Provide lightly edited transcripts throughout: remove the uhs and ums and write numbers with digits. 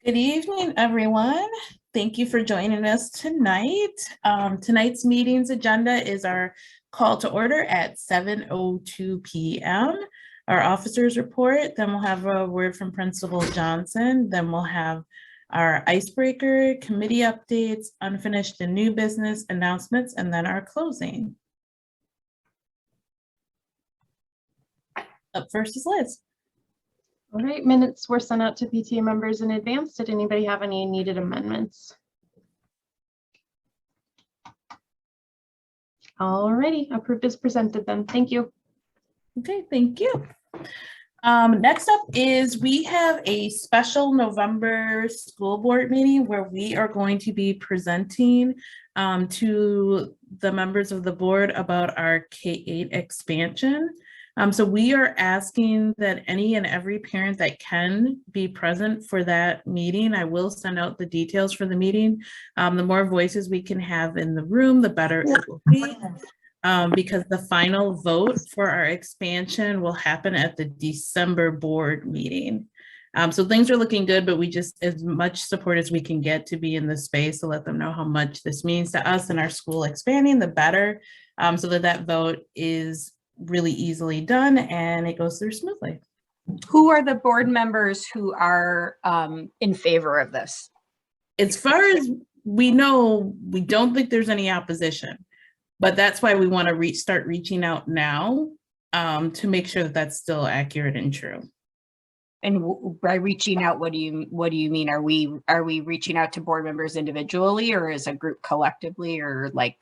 Good evening, everyone. Thank you for joining us tonight. Tonight's meeting's agenda is our call to order at 7:02 p.m. Our officers report, then we'll have a word from Principal Johnson, then we'll have our icebreaker, committee updates, unfinished and new business announcements, and then our closing. Up first is Liz. All right, minutes were sent out to PTA members in advance. Did anybody have any needed amendments? All righty, approved as presented then. Thank you. Okay, thank you. Next up is we have a special November school board meeting where we are going to be presenting to the members of the board about our K-8 expansion. So we are asking that any and every parent that can be present for that meeting. I will send out the details for the meeting. The more voices we can have in the room, the better it will be. Because the final vote for our expansion will happen at the December board meeting. So things are looking good, but we just, as much support as we can get to be in the space to let them know how much this means to us and our school expanding, the better, so that that vote is really easily done and it goes through smoothly. Who are the board members who are in favor of this? As far as we know, we don't think there's any opposition, but that's why we want to start reaching out now to make sure that that's still accurate and true. And by reaching out, what do you mean? Are we reaching out to board members individually or as a group collectively, or like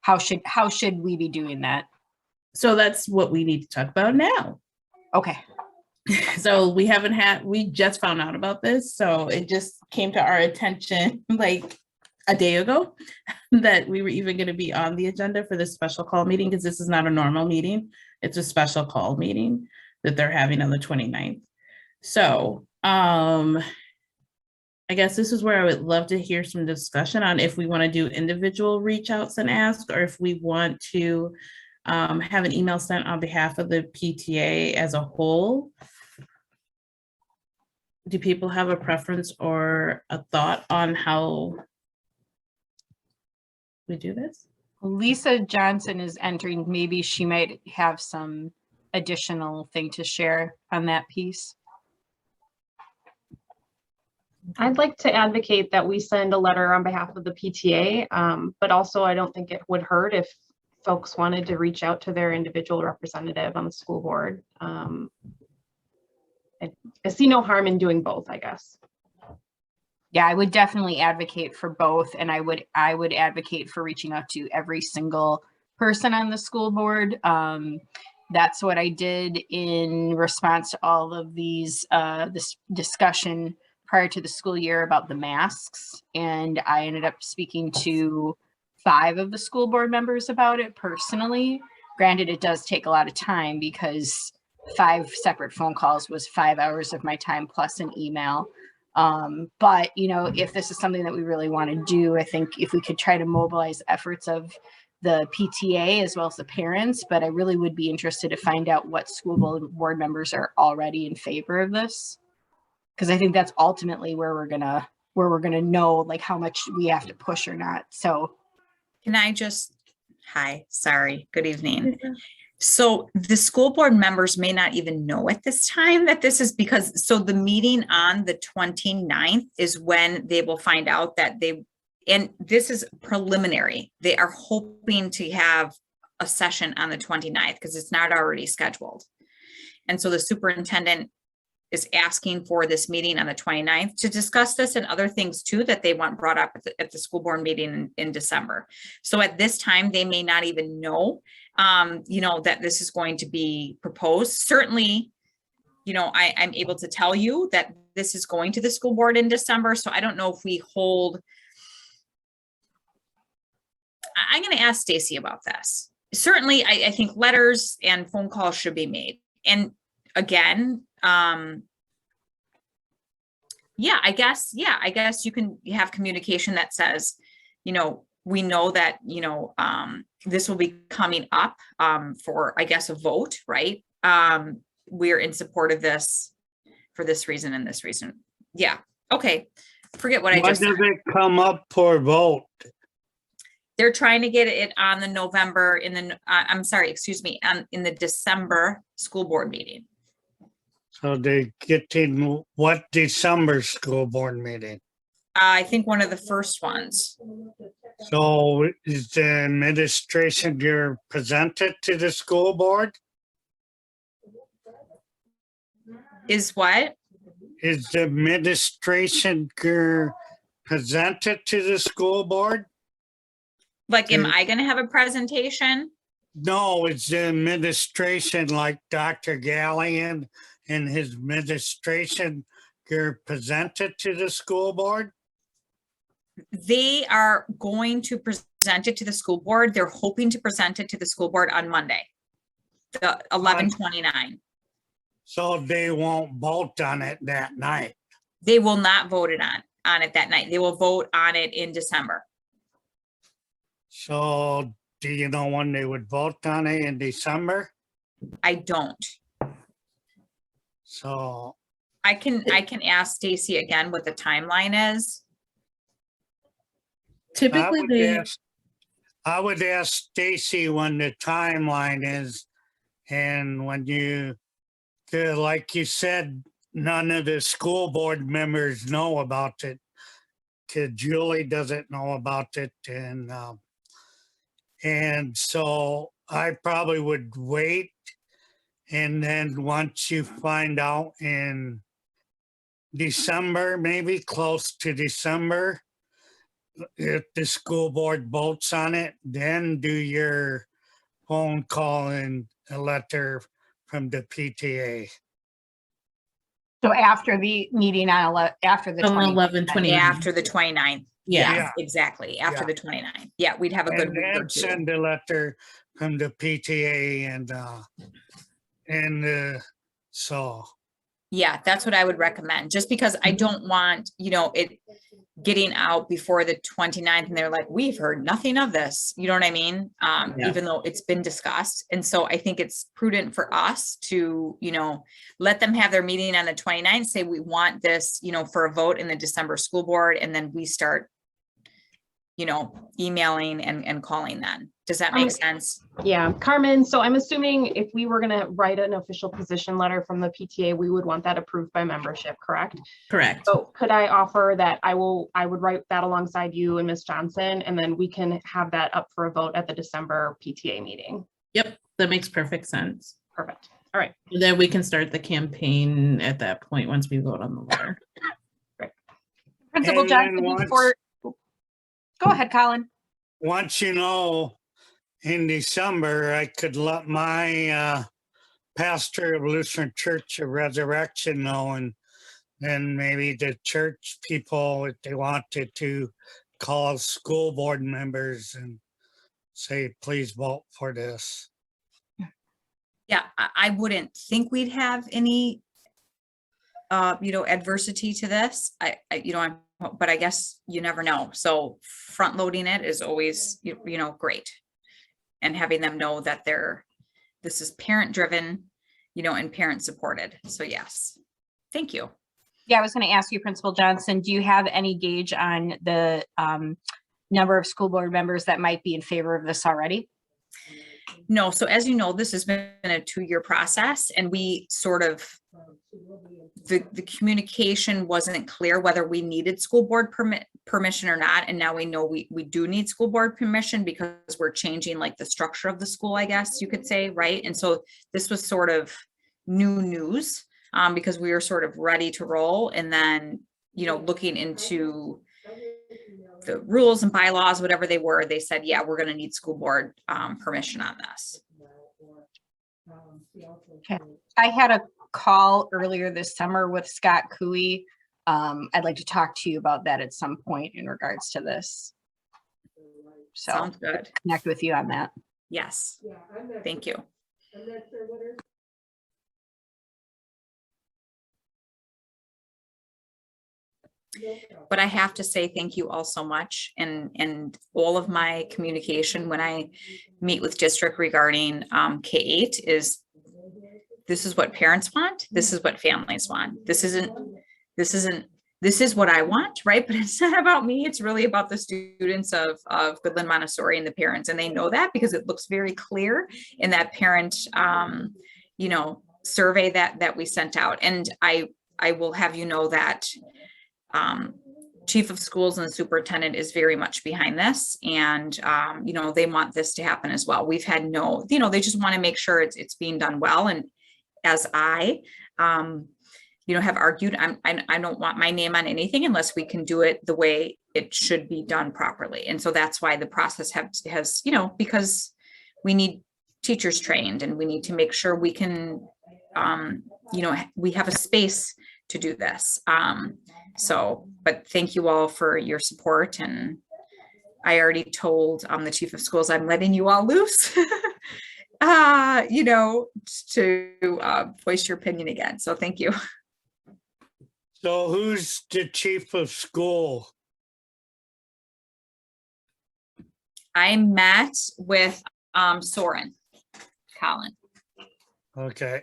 how should we be doing that? So that's what we need to talk about now. Okay. So we just found out about this. So it just came to our attention like a day ago that we were even going to be on the agenda for this special call meeting, because this is not a normal meeting. It's a special call meeting that they're having on the 29th. So I guess this is where I would love to hear some discussion on if we want to do individual reach outs and ask, or if we want to have an email sent on behalf of the PTA as a whole. Do people have a preference or a thought on how we do this? Lisa Johnson is entering. Maybe she might have some additional thing to share on that piece. I'd like to advocate that we send a letter on behalf of the PTA, but also I don't think it would hurt if folks wanted to reach out to their individual representative on the school board. I see no harm in doing both, I guess. Yeah, I would definitely advocate for both, and I would advocate for reaching out to every single person on the school board. That's what I did in response to all of these this discussion prior to the school year about the masks, and I ended up speaking to 5 of the school board members about it personally. Granted, it does take a lot of time because 5 separate phone calls was 5 hours of my time plus an email. But you know, if this is something that we really want to do, I think if we could try to mobilize efforts of the PTA as well as the parents, but I really would be interested to find out what school board members are already in favor of this, because I think that's ultimately where we're gonna know like how much we have to push or not. So can I just, hi, sorry, good evening. So the school board members may not even know at this time that this is because, so the meeting on the 29th is when they will find out that and this is preliminary. They are hoping to have a session on the 29th because it's not already scheduled. And so the superintendent is asking for this meeting on the 29th to discuss this and other things too that they want brought up at the school board meeting in December. So at this time, they may not even know, you know, that this is going to be proposed. Certainly, you know, I'm able to tell you that this is going to the school board in December. So I don't know if we hold, I'm going to ask Stacy about this. Certainly, I think letters and phone calls should be made. And again, yeah, I guess you can have communication that says, you know, we know that, you know, this will be coming up for, I guess, a vote, right? We're in support of this for this reason and this reason. Yeah. Okay, forget what I When just does said. it come up for vote? They're trying to get it on the November I'm sorry, excuse me, in the December school board meeting. So they get in what December school board meeting? I think one of the first ones. So is the administration you're presented to the school board? Is what? Is the administration you're presented to the school board? Like, am I gonna have a presentation? No, it's the administration like Dr. Gallion and his administration you're presented to the school board? They are going to present it to the school board. They're hoping to present it to the school board on Monday, the 11/29. So they won't vote on it that night. They will not vote it on it that night. They will vote on it in December. So do you know when they would vote on it in December? I don't. So I can ask Stacy again what the timeline is. Typically, I would ask Stacy when the timeline is, and when like you said, none of the school board members know about it. Julie doesn't know about it, and so I probably would wait, and then once you find out in December, maybe close to December, if the school board votes on it, then do your phone call and a letter from the PTA. So after the meeting after the on 20th. 11/29. After the 29th. Yeah. Yes, exactly. After Yeah. the 29th. Yeah, we'd have a good And week or then two. send a letter from the PTA and so. Yeah, that's what I would recommend, just because I don't want, it getting out before the 29th and they're like, we've heard nothing of this. You know what I mean? Yeah. Even though it's been discussed. And so I think it's prudent for us to, let them have their meeting on the 29th, say we want this, for a vote in the December school board, and then we start, emailing and calling then. Does that make sense? Yeah, Carmen, so I'm assuming if we were gonna write an official position letter from the PTA, we would want that approved by membership, correct? Correct. So could I offer that I would write that alongside you and Ms. Johnson, and then we can have that up for a vote at the December PTA meeting. Yep, that makes perfect sense. Perfect. All right. Then we can start the campaign at that point once we vote on the letter. Principal And then Johnson, once- before, go ahead, Colin. Once in December, I could let my pastor of Lutheran Church of Resurrection know, and then maybe the church people, if they wanted to, call school board members and say, please vote for this. Yeah, I wouldn't think we'd have any, adversity to this. But I guess you never know. So front loading it is always, great. And having them know that this is parent driven, and parent supported. So yes, thank you. Yeah, I was going to ask you, Principal Johnson, do you have any gauge on the number of school board members that might be in favor of this already? No, so as you know, this has been a 2-year process, and we sort of, the communication wasn't clear whether we needed school board permission or not. And now we know we do need school board permission because we're changing like the structure of the school, I guess you could say, right? And so this was sort of new news because we were sort of ready to roll. And then, looking into the rules and bylaws, whatever they were, they said, yeah, we're going to need school board permission on this. Okay. I had a call earlier this summer with Scott Cooey. I'd like to talk to you about that at some point in regards to this. So Sounds good. connect with you on that. Yes. Thank you. But I have to say thank you all so much, and all of my communication when I meet with district regarding K-8 is, this is what parents want. This is what families want. This isn't this is what I want, right? But it's not about me. It's really about the students of Goodland Montessori and the parents. And they know that because it looks very clear in that parent, you know, survey that we sent out. And I will have you know that chief of schools and the superintendent is very much behind this. And, you know, they want this to happen as well. We've had no, you know, they just want to make sure it's being done well. And as I, you know, have argued, I don't want my name on anything unless we can do it the way it should be done properly. And so that's why the process has, you know, because we need teachers trained and we need to make sure we can, you know, we have a space to do this. So, but thank you all for your support. And I already told the chief of schools, I'm letting you all loose, you know, to voice your opinion again. So thank you. So who's the chief of school? I met with Soren Collin. Okay.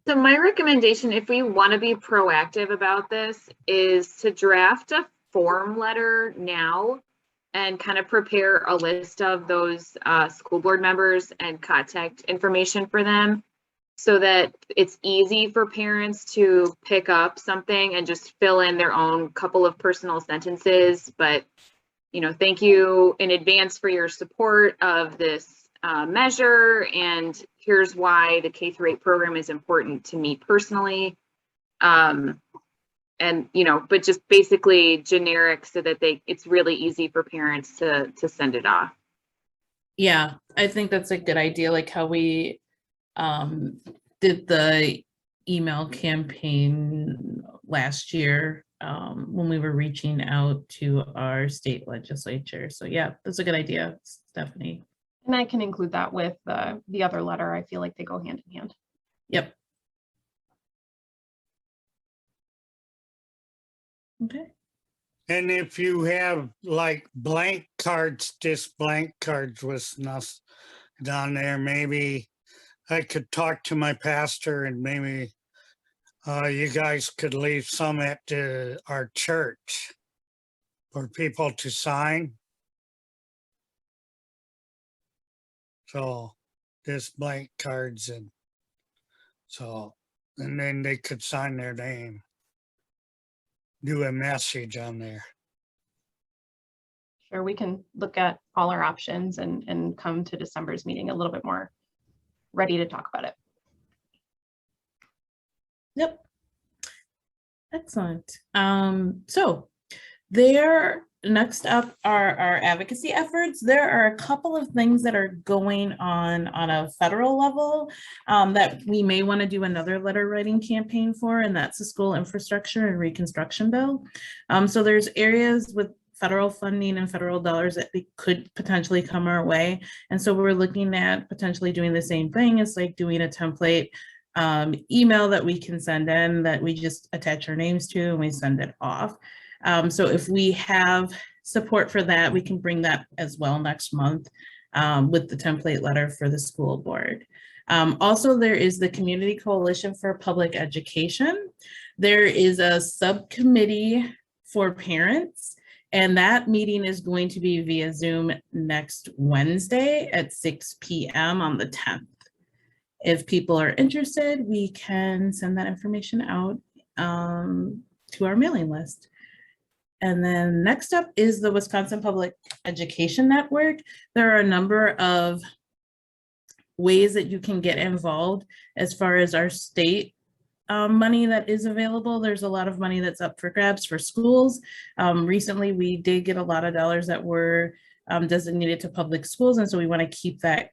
So my recommendation, if we want to be proactive about this, is to draft a form letter now and kind of prepare a list of those school board members and contact information for them so that it's easy for parents to pick up something and just fill in their own couple of personal sentences. But, you know, thank you in advance for your support of this measure, and here's why the K-8 program is important to me personally. And, you know, but just basically generic so that it's really easy for parents to send it off. Yeah, I think that's a good idea, like how we did the email campaign last year when we were reaching out to our state legislature. So yeah, that's a good idea, Stephanie. And I can include that with the other letter. I feel like they go hand in hand. Yep. Okay. And if you have like blank cards, just blank cards with nothing down there, maybe I could talk to my pastor and maybe you guys could leave some at our church for people to sign. So just blank cards and then they could sign their name, do a message on there. Sure, we can look at all our options and come to December's meeting a little bit more ready to talk about it. Yep. Excellent. So there, next up are our advocacy efforts. There are a couple of things that are going on a federal level that we may want to do another letter writing campaign for, and that's the school infrastructure and reconstruction bill. So there's areas with federal funding and federal dollars that could potentially come our way. And so we're looking at potentially doing the same thing. It's like doing a template email that we can send in that we just attach our names to and we send it off. So if we have support for that, we can bring that as well next month with the template letter for the school board. Also, there is the Community Coalition for Public Education. There is a subcommittee for parents, and that meeting is going to be via Zoom next Wednesday at 6 p.m. on the 10th. If people are interested, we can send that information out to our mailing list. And then next up is the Wisconsin Public Education Network. There are a number of ways that you can get involved as far as our state money that is available. There's a lot of money that's up for grabs for schools. Recently, we did get a lot of dollars that were designated to public schools, and so we want to keep that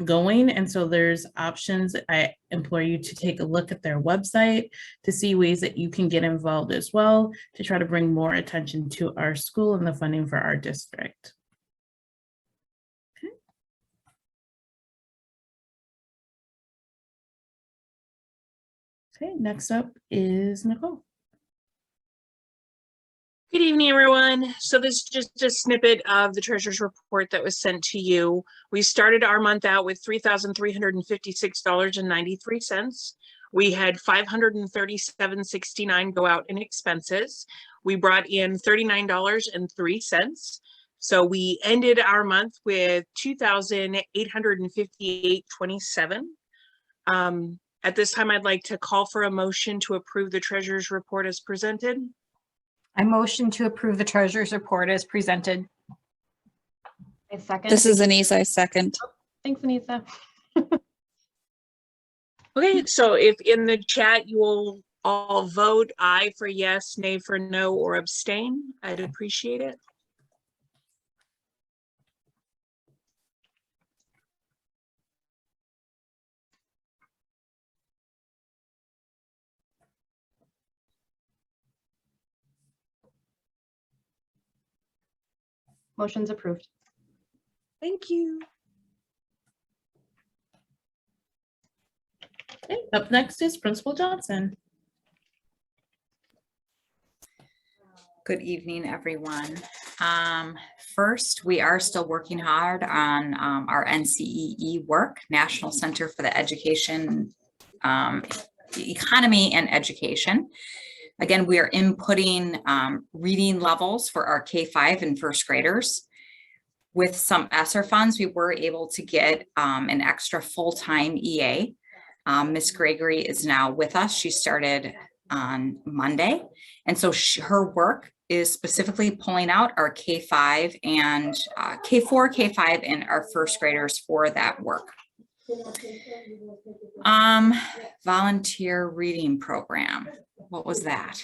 going. And so there's options. I implore you to take a look at their website to see ways that you can get involved as well to try to bring more attention to our school and the funding for our district. Okay, next up is Nicole. Good evening, everyone. So this is just a snippet of the treasurer's report that was sent to you. We started our month out with $3,356.93. We had $537.69 go out in expenses. We brought in $39.03. So we ended our month with $2,858.27. At this time, I'd like to call for a motion to approve the treasurer's report as presented. I motion to approve the treasurer's report as presented. I second. This is Anissa, I second. Thanks, Anissa. Okay, so if in the chat you will all vote aye for yes, nay for no, or abstain, I'd appreciate it. Motion's approved. Thank you. Okay, up next is Principal Johnson. Good evening, everyone. First, we are still working hard on our NCEE work, National Center for the Education, the Economy and Education. Again, we are inputting reading levels for our K-5 and first graders. With some ESSER funds, we were able to get an extra full-time EA. Miss Gregory is now with us. She started on Monday. And so her work is specifically pulling out our K-5 and K-4, K-5, and our first graders for that work. Volunteer reading program. What was that?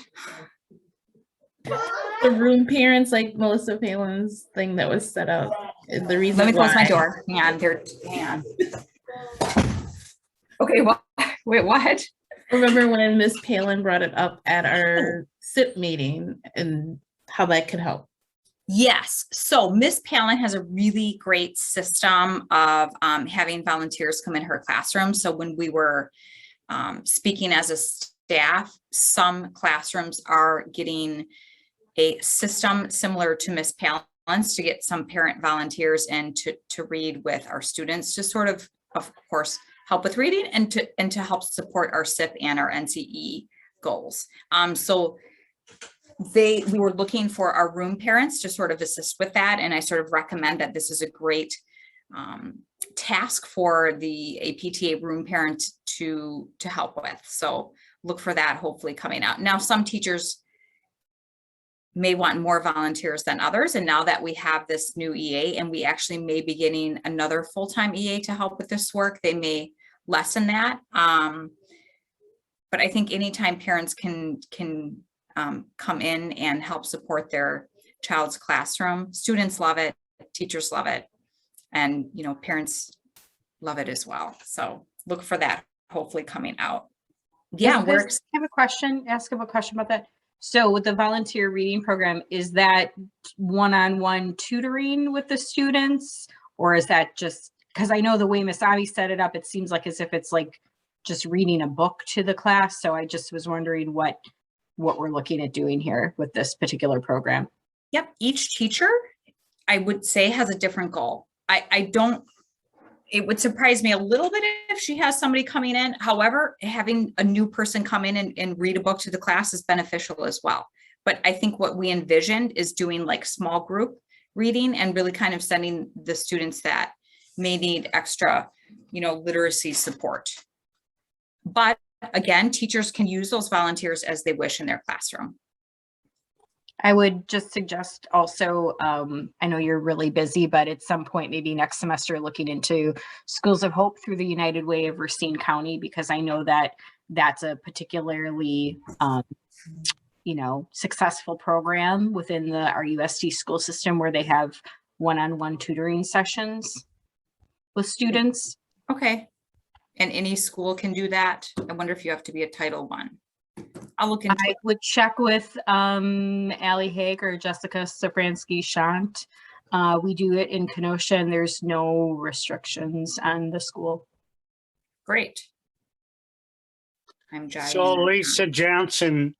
The room parents, like Melissa Palin's thing that was set up. Is the reason Let me close my why. door. Hang on, there. Hang on. Okay, well, wait, what? Remember when Miss Palin brought it up at our SIP meeting and how that could help? Yes. So Miss Palin has a really great system of having volunteers come in her classroom. So when we were speaking as a staff, some classrooms are getting a system similar to Miss Palin's to get some parent volunteers in to read with our students to sort of course, help with reading and to help support our SIP and our NCE goals. So we were looking for our room parents to sort of assist with that. And I sort of recommend that this is a great task for a PTA room parent to help with. So look for that hopefully coming out. Now, some teachers may want more volunteers than others. And now that we have this new EA and we actually may be getting another full-time EA to help with this work, they may lessen that. But I think anytime parents can come in and help support their child's classroom, students love it, teachers love it, and parents love it as well. So look for that hopefully coming out. Yeah, Ask a question about that. So with the volunteer reading program, is that one-on-one tutoring with the students, or is that just, because I know the way Miss Abby set it up, it seems like as if it's like just reading a book to the class. So I just was wondering what we're looking at doing here with this particular program. Yep, each teacher, I would say, has a different goal. It would surprise me a little bit if she has somebody coming in. However, having a new person come in and read a book to the class is beneficial as well. But I think what we envisioned is doing like small group reading and really kind of sending the students that may need extra, literacy support. But again, teachers can use those volunteers as they wish in their classroom. I would just suggest also, I know you're really busy, but at some point, maybe next semester, looking into Schools of Hope through the United Way of Racine County, because I know that that's a particularly, successful program within our USD school system where they have one-on-one tutoring sessions with students. Okay. And any school can do that. I wonder if you have to be a Title I. I'll look into I it. would check with Allie Haig or Jessica Safransky-Shant. We do it in Kenosha and there's no restrictions on the school. Great. I'm jotting So that Lisa Johnson,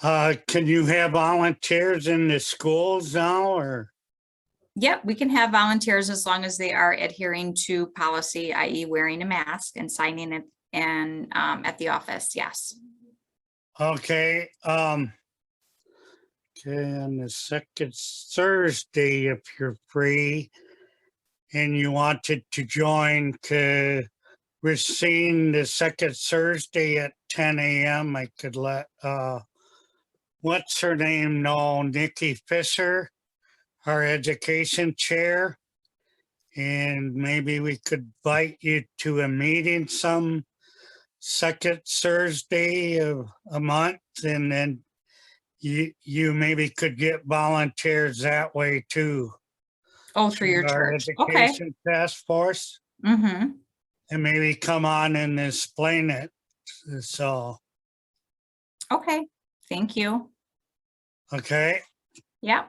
can you have volunteers in the schools now or? Yep, we can have volunteers as long as they are adhering to policy, i.e. wearing a mask and signing and at the office, yes. Okay, okay, on the second Thursday, if you're free and you wanted to join, we're seeing the second Thursday at 10 a.m. I could let, what's her name know, Nikki Fisher, our education chair. And maybe we could invite you to a meeting some second Thursday of a month, and then you maybe could get volunteers that way too. Oh, through your Our church. Okay. education task force, Mm-hmm. and maybe come on and explain it. So, Okay. Thank you. okay. Yeah.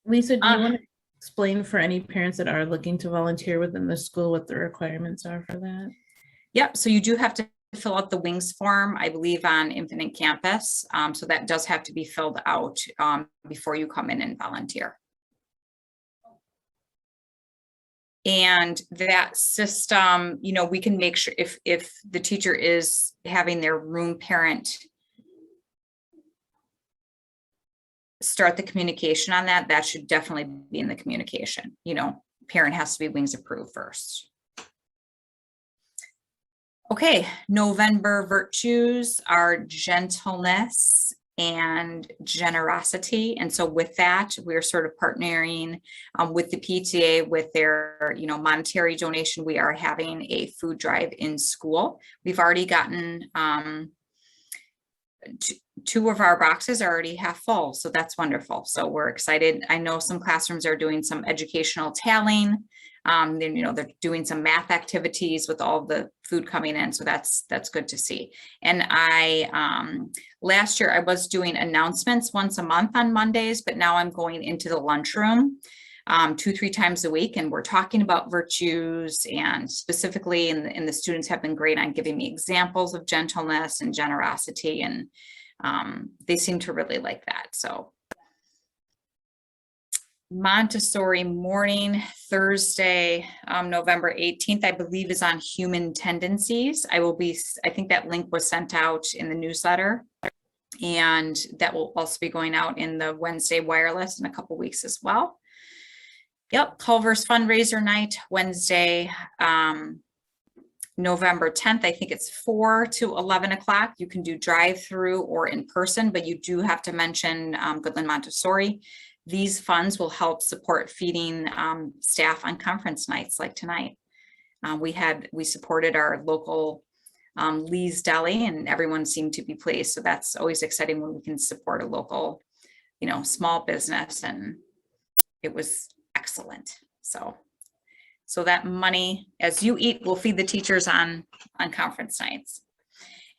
Lisa, do you Uh, want to explain for any parents that are looking to volunteer within the school what the requirements are for that? Yep. So you do have to fill out the WINGS form, I believe, on Infinite Campus. So that does have to be filled out before you come in and volunteer. And that system, you know, we can make sure if the teacher is having their room parent start the communication on that, that should definitely be in the communication. You know, parent has to be WINGS approved first. Okay, November virtues are gentleness and generosity. And so with that, we're sort of partnering with the PTA with their, you know, monetary donation. We are having a food drive in school. We've already gotten two of our boxes are already half full, so that's wonderful. So we're excited. I know some classrooms are doing some educational tallying. Then, you know, they're doing some math activities with all the food coming in, so that's good to see. And I last year I was doing announcements once a month on Mondays, but now I'm going into the lunchroom 2-3 times a week, and we're talking about virtues, and specifically, and the students have been great on giving me examples of gentleness and generosity, and they seem to really like that. So Montessori morning, Thursday, November 18th, I believe, is on human tendencies. I think that link was sent out in the newsletter, and that will also be going out in the Wednesday wireless in a couple weeks as well. Yep, Culver's fundraiser night, Wednesday, November 10th. I think it's 4 to 11 o'clock. You can do drive-through or in person, but you do have to mention Goodland Montessori. These funds will help support feeding staff on conference nights like tonight. We supported our local Lee's Deli, and everyone seemed to be pleased. So that's always exciting when we can support a local, you know, small business, and it was excellent. So that money, as you eat, will feed the teachers on conference nights.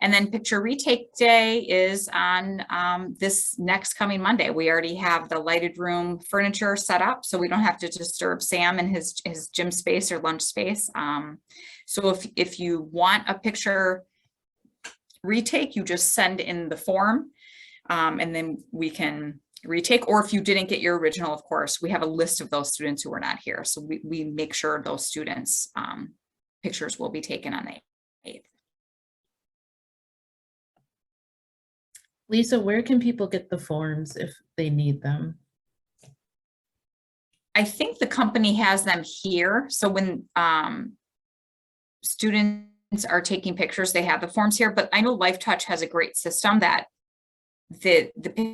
And then picture retake day is on this next coming Monday. We already have the lighted room furniture set up, so we don't have to disturb Sam in his gym space or lunch space. So if you want a picture retake, you just send in the form, and then we can retake. Or if you didn't get your original, of course, we have a list of those students who were not here. So we make sure those students' pictures will be taken on the 8th. Lisa, where can people get the forms if they need them? I think the company has them here. So when students are taking pictures, they have the forms here, but I know Life Touch has a great system that the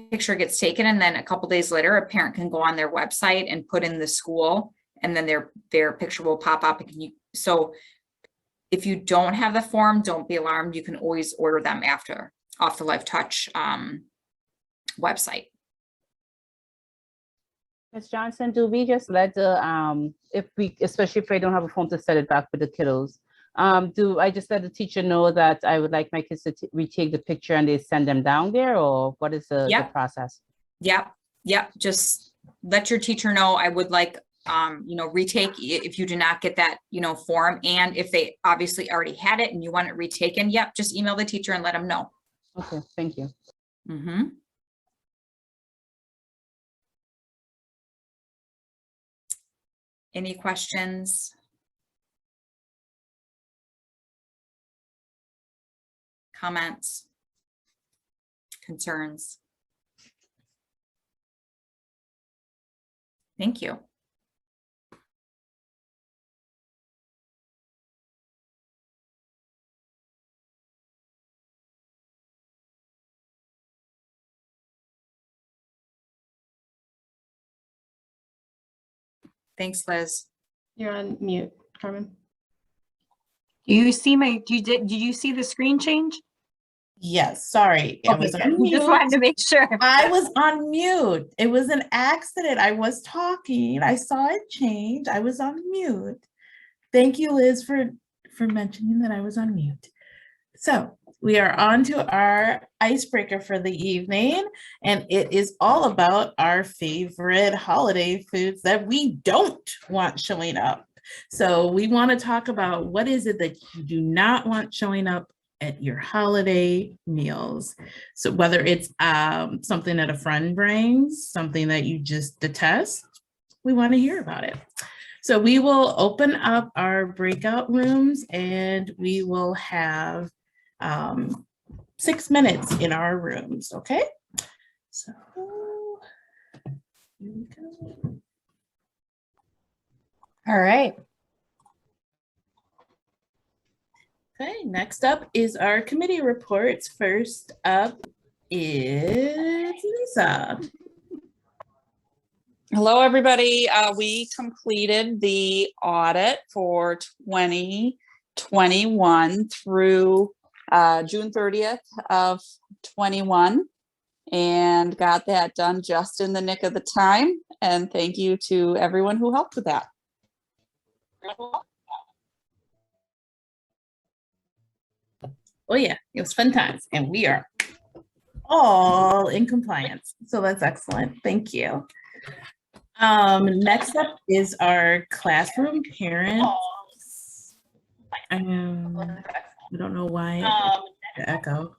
picture gets taken, and then a couple days later, a parent can go on their website and put in the school, and then their picture will pop up. So if you don't have the form, don't be alarmed. You can always order them off the Life Touch website. Ms. Johnson, do we just let the, especially if I don't have a phone to set it back with the kiddos, do I just let the teacher know that I would like my kids to retake the picture and they send them down there, or what is the process? Yep. Just let your teacher know. I would like, retake if you do not get that, form. And if they obviously already had it and you want it retaken, just email the teacher and let them know. Okay, thank you. Mm-hmm. Any questions? comments, concerns? Thank you. Thanks, Liz. You're on mute, Carmen. Do you see did you see the screen change? Yes, sorry. I was on We just mute. wanted to make sure. I was on mute. It was an accident. I was talking. I saw it change. I was on mute. Thank you, Liz, for mentioning that I was on mute. So we are on to our icebreaker for the evening, and it is all about our favorite holiday foods that we don't want showing up. So we want to talk about what is it that you do not want showing up at your holiday meals. So whether it's something that a friend brings, something that you just detest, we want to hear about it. So we will open up our breakout rooms and we will have 6 minutes in our rooms, okay? So here we go. All right. Okay, next up is our committee reports. First up is Lisa. Hello, everybody. We completed the audit for 2021 through June 30th of 21 and got that done just in the nick of the time. And thank you to everyone who helped with that. Oh yeah, it was fun times and we are all in compliance. So that's excellent. Thank you. Next up is our classroom parents. I don't know why the echo.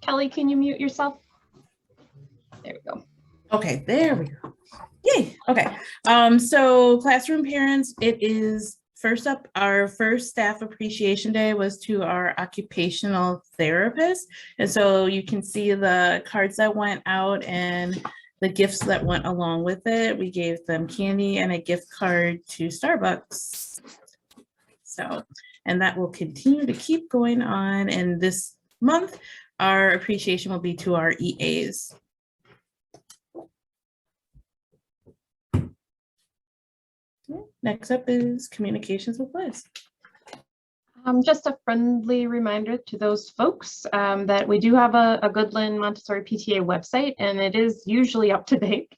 Kelly, can you mute yourself? There we go. Okay, there we go. Yay. Okay. So classroom parents, it is first up, our first staff appreciation day was to our occupational therapist. And so you can see the cards that went out and the gifts that went along with it. We gave them candy and a gift card to Starbucks. So, and that will continue to keep going on. And this month, our appreciation will be to our EAs. Next up is communications with Liz. Just a friendly reminder to those folks that we do have a Goodland Montessori PTA website, and it is usually up to date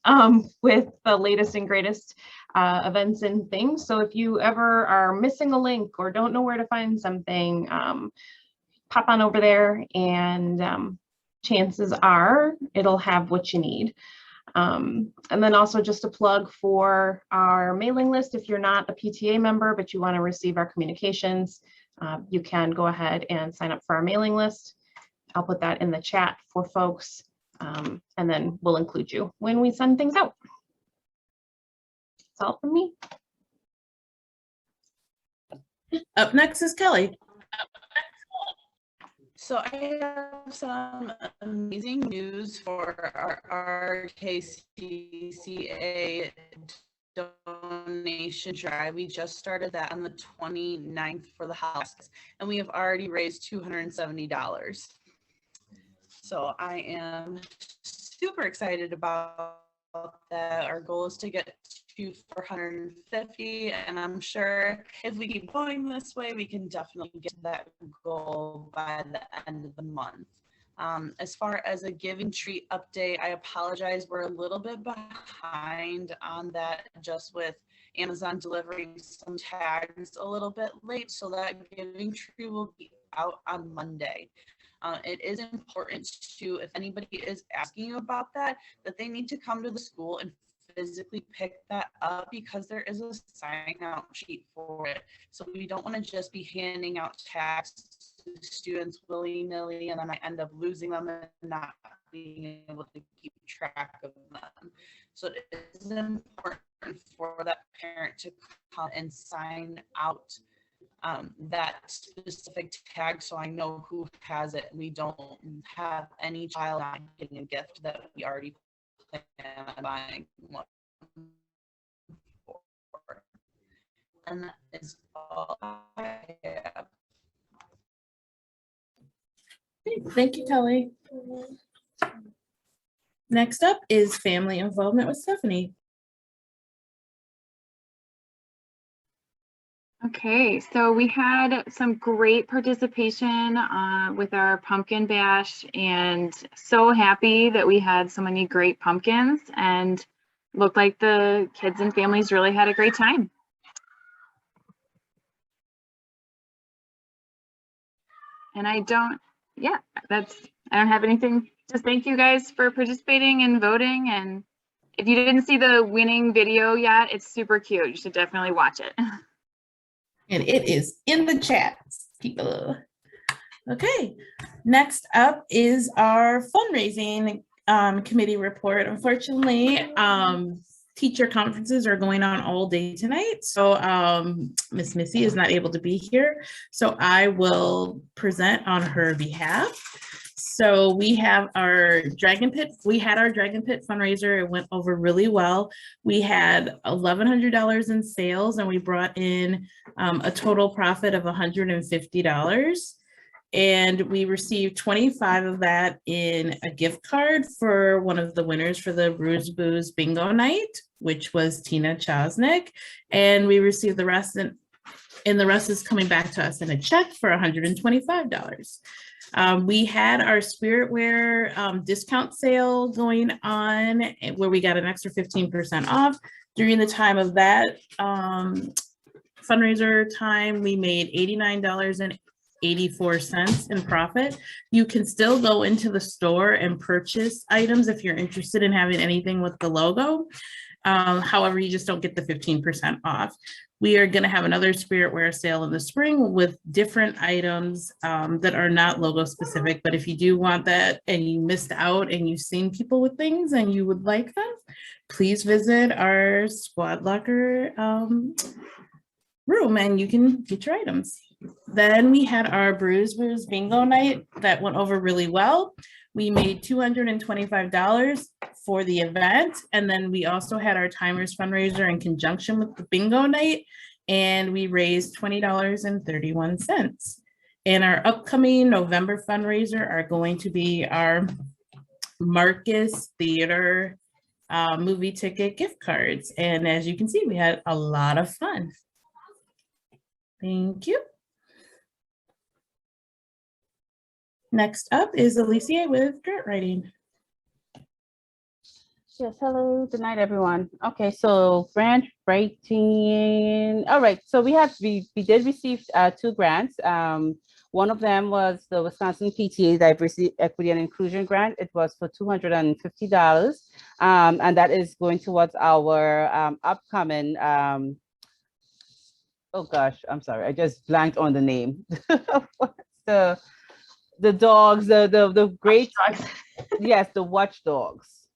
with the latest and greatest events and things. So if you ever are missing a link or don't know where to find something, pop on over there and chances are it'll have what you need. And then also just a plug for our mailing list. If you're not a PTA member, but you want to receive our communications, you can go ahead and sign up for our mailing list. I'll put that in the chat for folks, and then we'll include you when we send things out. That's all from me. Up next is Kelly. So I have some amazing news for our RKCCA donation drive. We just started that on the 29th for the holidays, and we have already raised $270. So I am super excited about that. Our goal is to get to 450, and I'm sure if we keep going this way, we can definitely get to that goal by the end of the month. As far as a Giving Tree update, I apologize, we're a little bit behind on that, just with Amazon delivering some tags a little bit late, so that Giving Tree will be out on Monday. It is important to, if anybody is asking you about that they need to come to the school and physically pick that up, because there is a sign out sheet for it. So we don't want to just be handing out tags to students willy-nilly and then I end up losing them and not being able to keep track of them. So it is important for that parent to come and sign out that specific tag so I know who has it. We don't have any child not getting a gift that we already plan on buying one for. And that is all I have. Thank you, Kelly. Next up is family involvement with Stephanie. Okay, so we had some great participation with our pumpkin bash, and so happy that we had so many great pumpkins, and looked like the kids and families really had a great time. And I don't have anything. Just thank you guys for participating and voting. And if you didn't see the winning video yet, it's super cute. You should definitely watch it. And it is in the chat, people. Okay, next up is our fundraising committee report. Unfortunately, teacher conferences are going on all day tonight, so Miss Missy is not able to be here, so I will present on her behalf. So we have our Dragon Pit. We had our Dragon Pit fundraiser. It went over really well. We had $1,100 in sales, and we brought in a total profit of $150. And we received 25 of that in a gift card for one of the winners for the Bruisers bingo night, which was Tina Chosnick. And we received the rest, and the rest is coming back to us in a check for $125. We had our Spiritwear discount sale going on where we got an extra 15% off. During the time of that fundraiser time, we made $89.84 in profit. You can still go into the store and purchase items if you're interested in having anything with the logo. However, you just don't get the 15% off. We are going to have another Spiritwear sale in the spring with different items that are not logo specific. But if you do want that and you missed out and you've seen people with things and you would like them, please visit our Squad Locker room and you can get your items. Then we had our Bruisers bingo night that went over really well. We made $225 for the event. And then we also had our timers fundraiser in conjunction with the bingo night. And we raised $20.31. And our upcoming November fundraiser are going to be our Marcus Theater movie ticket gift cards. And as you can see, we had a lot of fun. Thank you. Next up is Alicia with grant writing. Yes, hello, good night, everyone. Okay, so grant writing. All right, so we did receive 2 grants. One of them was the Wisconsin PTA Diversity, Equity, and Inclusion Grant. It was for $250, and that is going towards our upcoming. Oh gosh, I'm sorry, I just blanked on the name. What's the dogs, the great dogs. Yes, the Watchdogs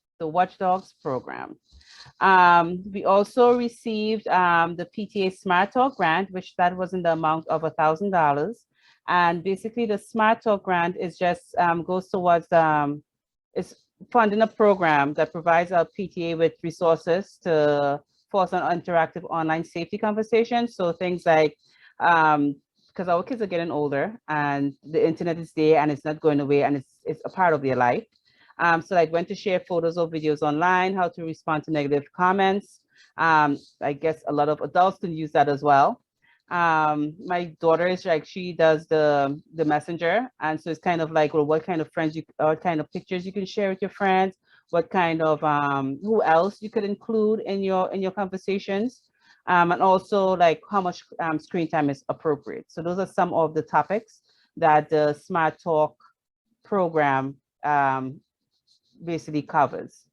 program. We also received the PTA Smart Talk grant, which that was in the amount of $1,000. And basically the Smart Talk grant is just goes towards it's funding a program that provides our PTA with resources to foster an interactive online safety conversation. So things like because our kids are getting older and the internet is there and it's not going away and it's a part of their life. So like when to share photos or videos online, how to respond to negative comments. I guess a lot of adults can use that as well. My daughter is like, she does the messenger. And so it's kind of like, well, what kind of what kind of pictures you can share with your friends, what kind of, who else you could include in your conversations. And also like how much screen time is appropriate. So those are some of the topics that the Smart Talk program basically covers.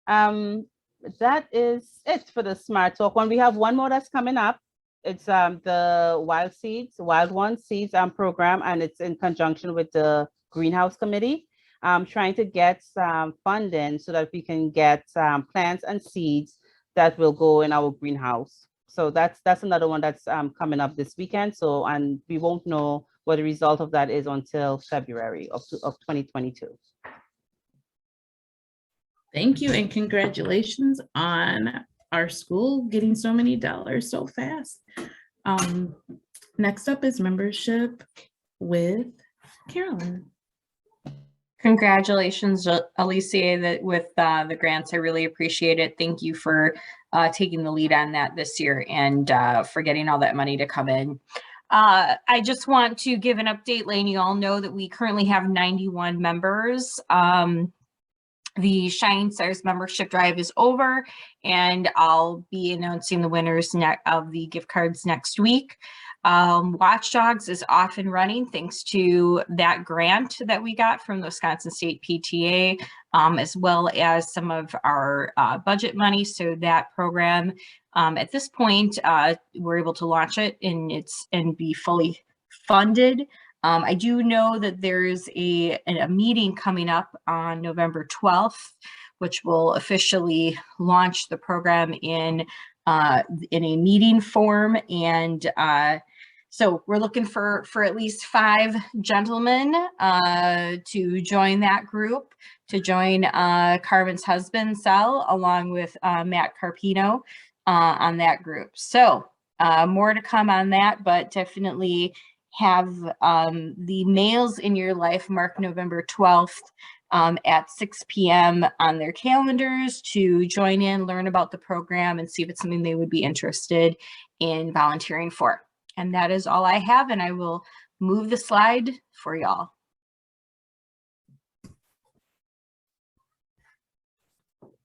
That is it for the Smart Talk one. We have one more that's coming up. It's the Wild One Seeds program, and it's in conjunction with the Greenhouse Committee. trying to get some funding so that we can get plants and seeds that will go in our greenhouse. So that's another one that's coming up this weekend. So, and we won't know what the result of that is until February of 2022. Thank you and congratulations on our school getting so many dollars so fast. Next up is membership with Carolyn. Congratulations, Alicia, with the grants. I really appreciate it. Thank you for taking the lead on that this year and for getting all that money to come in. I just want to give an update, letting you all know that we currently have 91 members. The Shining Stars membership drive is over, and I'll be announcing the winners of the gift cards next week. Watchdogs is off and running thanks to that grant that we got from the Wisconsin State PTA, as well as some of our budget money. So that program, at this point, we're able to launch it and be fully funded. I do know that there's a meeting coming up on November 12th, which will officially launch the program in a meeting form. And so we're looking for at least 5 gentlemen to join that group, to join Carmen's husband, Sal, along with Matt Carpino on that group. So more to come on that, but definitely have the males in your life mark November 12th at 6 p.m. on their calendars to join in, learn about the program, and see if it's something they would be interested in volunteering for. And that is all I have, and I will move the slide for y'all.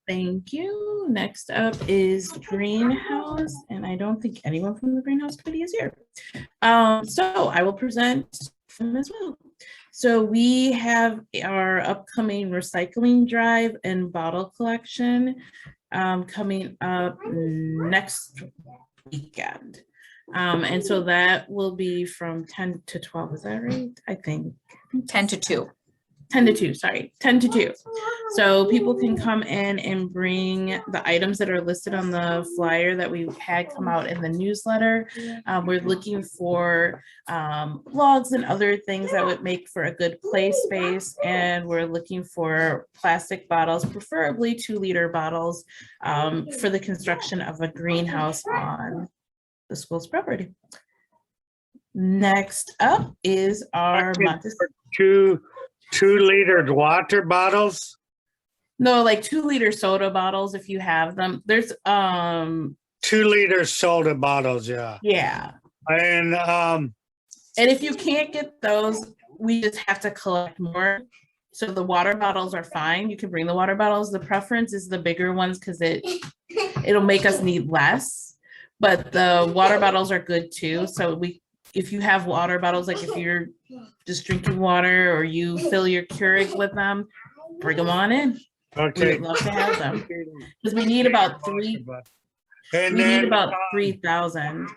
Thank you. Next up is Greenhouse, and I don't think anyone from the Greenhouse Committee is here. So I will present them as well. So we have our upcoming recycling drive and bottle collection coming up next weekend. And so that will be from 10 to 12, is that right? I think. 10 to 2. 10 to 2, sorry, 10 to 2. So people can come in and bring the items that are listed on the flyer that we had come out in the newsletter. We're looking for logs and other things that would make for a good play space. And we're looking for plastic bottles, preferably 2-liter bottles, for the construction of a greenhouse on the school's property. Next up is our Montessori. 2-liter water bottles? No, like 2-liter soda bottles if you have them. There's 2-liter soda bottles, yeah. Yeah. And if you can't get those, we just have to collect more. So the water bottles are fine. You can bring the water bottles. The preference is the bigger ones because it'll make us need less. But the water bottles are good too. So if you have water bottles, like if you're just drinking water or you fill your Keurig with them, bring them on in. okay. We'd love to have them because we need about 3,000.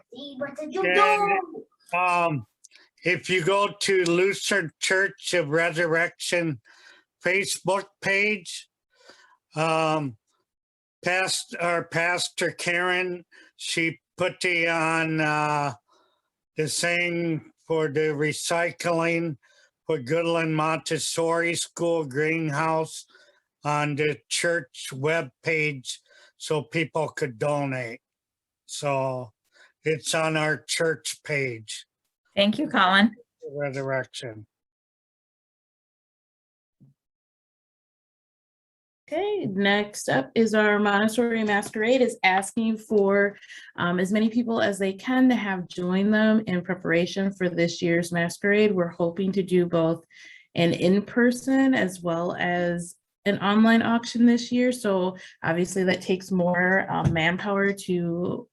If you go to Lutheran Church of Resurrection Facebook page, Pastor Karen, she put on the thing for the recycling for Goodland Montessori School Greenhouse on the church web page so people could donate. So it's on our church page. Thank you, Colin. Resurrection. Okay, next up is our Montessori Masquerade is asking for as many people as they can to have join them in preparation for this year's Masquerade. We're hoping to do both an in-person as well as an online auction this year. So obviously that takes more manpower to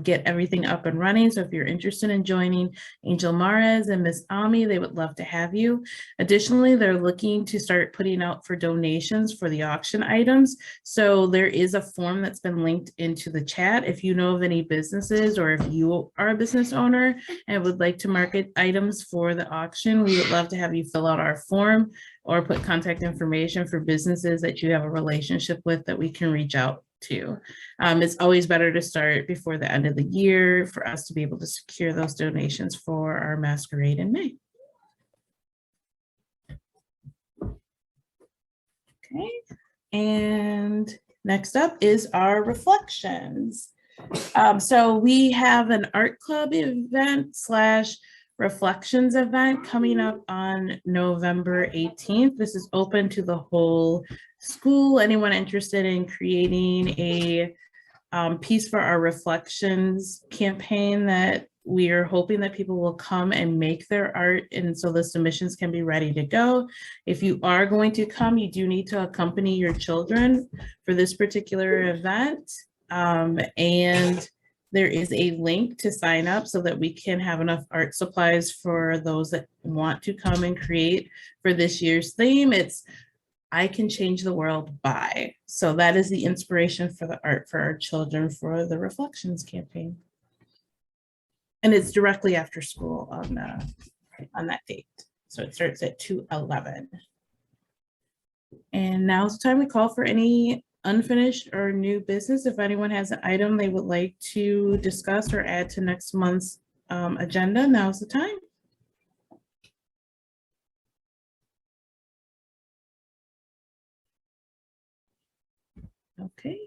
get everything up and running. So if you're interested in joining Angel Mares and Miss Ami, they would love to have you. Additionally, they're looking to start putting out for donations for the auction items. So there is a form that's been linked into the chat. If you know of any businesses or if you are a business owner and would like to market items for the auction, we would love to have you fill out our form or put contact information for businesses that you have a relationship with that we can reach out to. It's always better to start before the end of the year for us to be able to secure those donations for our masquerade in May. Okay, and next up is our reflections. So we have an art club event / reflections event coming up on November 18th. This is open to the whole school. Anyone interested in creating a piece for our reflections campaign that we are hoping that people will come and make their art, and so the submissions can be ready to go. If you are going to come, you do need to accompany your children for this particular event. And there is a link to sign up so that we can have enough art supplies for those that want to come and create for this year's theme. It's I can change the world by. So that is the inspiration for the art for our children for the reflections campaign. And it's directly after school on that date. So it starts at 2:11. And now's the time we call for any unfinished or new business. If anyone has an item they would like to discuss or add to next month's agenda, now's the time. Okay.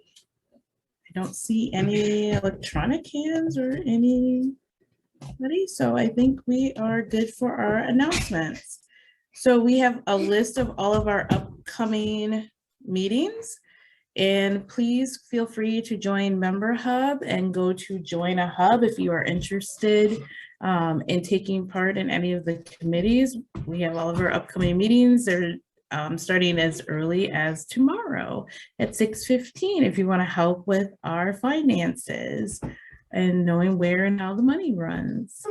I don't see any electronic hands or anybody, so I think we are good for our announcements. So we have a list of all of our upcoming meetings. And please feel free to join Member Hub and go to Join a Hub if you are interested in taking part in any of the committees. We have all of our upcoming meetings. They're starting as early as tomorrow at 6:15 if you want to help with our finances and knowing where and how the money runs.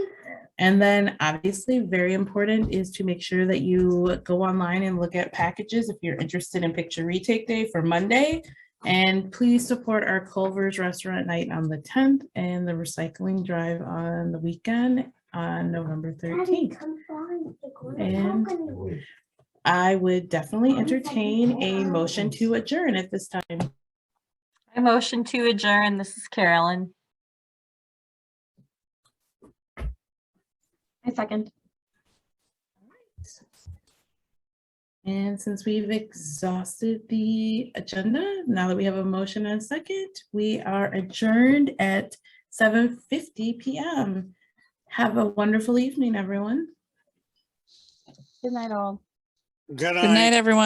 And then obviously very important is to make sure that you go online and look at packages if you're interested in Picture Retake Day for Monday. And please support our Culver's Restaurant Night on the 10th and the recycling drive on the weekend on November 13th. And I would definitely entertain a motion to adjourn at this time. I motion to adjourn. This is Carolyn. I second. And since we've exhausted the agenda, now that we have a motion and a second, we are adjourned at 7:50 p.m. Have a wonderful evening, everyone. Good night, all. Good Good night, everyone.